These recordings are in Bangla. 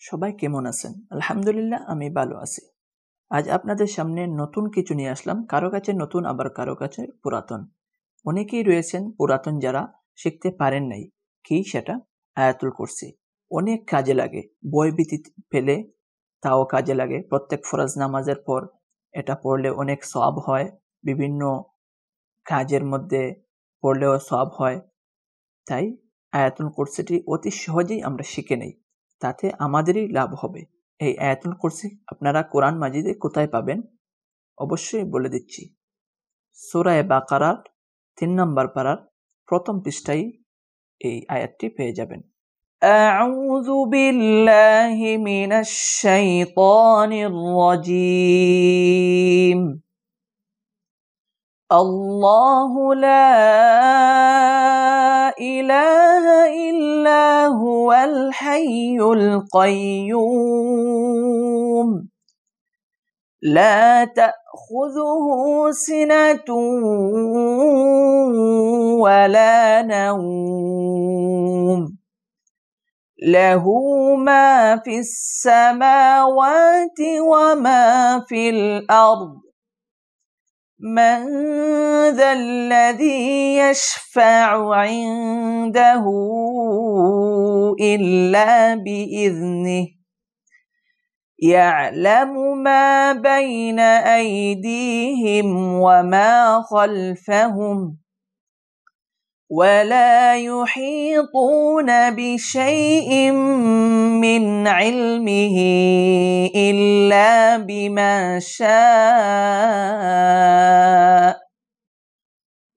সবাই কেমন আছেন? আলহামদুলিল্লাহ আমি ভালো আছি। আজ আপনাদের সামনে নতুন কিছু নিয়ে আসলাম, কারো কাছে নতুন আবার কারো কাছে পুরাতন। অনেকেই রয়েছেন পুরাতন যারা শিখতে পারেন নাই। কি সেটা? আয়াতুল কুরসি। অনেক কাজে লাগে, ভয়ভীতি পেলে তাও কাজে লাগে। প্রত্যেক ফরজ নামাজের পর এটা পড়লে অনেক সওয়াব হয়, বিভিন্ন কাজের মধ্যে পড়লেও সওয়াব হয়। তাই আয়াতুল কুরসিটি অতি সহজেই আমরা শিখে নেই, তাতে আমাদেরই লাভ হবে। এই আয়াতুল কুরসি আপনারা কোরআন মাজিদে কোথায় পাবেন অবশ্যই বলে দিচ্ছি। সূরা বাকারার 3 নম্বর পারার প্রথম পৃষ্ঠায় এই আয়াতটি পেয়ে যাবেন। আউযু বিল্লাহি মিনাশ শাইতানির রাজীম। আল্লাহু লা ইলাহা ইল্লা হুয়াল হাইয়ুল কাইয়্যুম লা তাখুযুহু সিনাতুন ওয়ালা নাওম লাহু মা ফিস সামাওয়াতি ওয়া মা ফিল আরদ من ذا الذي يشفع عنده إلا بإذنه يعلم ما بين أيديهم وما خلفهم ولا يحيطون بشيء من علمه إلا بما شاء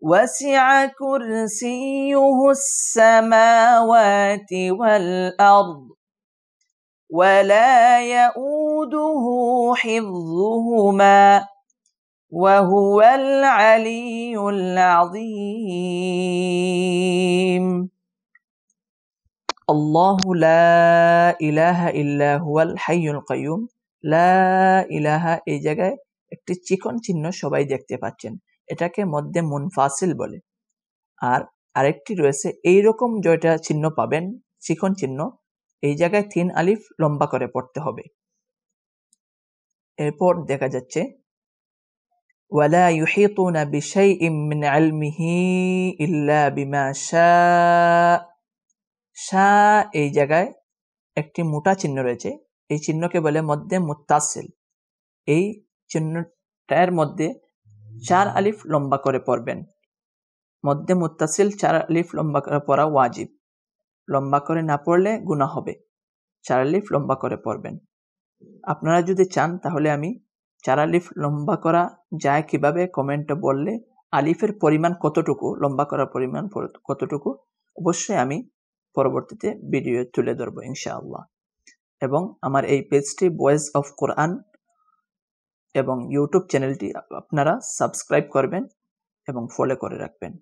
وسع كرسيه السماوات والأرض ولا يؤوده حفظهما وهو العلي العظيم الله لا إله إلا هو الحي القيوم লা ইলাহা এই জায়গায় একটি চিকন চিহ্ন সবাই দেখতে পাচ্ছেন, এটাকে মধ্যে মুনফাসিল বলে। আর আরেকটি রয়েছে এইরকম যেটা চিহ্ন পাবেন, চিকন চিহ্ন, এই জায়গায় 3 আলিফ লম্বা করে পড়তে হবে। এরপর দেখা যাচ্ছে ওয়ালা ইউহিতুনা বিশাইইম মিন ইলমিহি ইল্লা বিমা শা এই জায়গায় একটি মোটা চিহ্ন রয়েছে, এই চিহ্নকে বলে মধ্যে মুত্তাসিল। এই চিহ্নটার মধ্যে 4 আলিফ লম্বা করে পড়বেন। মধ্যে মুত্তাসিল 4 আলিফ লম্বা করে পড়া ওয়াজিব, লম্বা করে না পড়লে গুনাহ হবে। 4 আলিফ লম্বা করে পড়বেন। আপনারা যদি চান তাহলে আমি 4 আলিফ লম্বা করা যায় কিভাবে কমেন্টে বললে, আলিফের পরিমাণ কতটুকু, লম্বা করার পরিমাণ কতটুকু, অবশ্যই আমি পরবর্তীতে ভিডিও তুলে ধরবো ইনশাআল্লাহ। এবং আমার এই পেজটি ভয়েস অফ কোরআন এবং ইউটিউব চ্যানেলটি আপনারা সাবস্ক্রাইব করবেন এবং ফলো করে রাখবেন।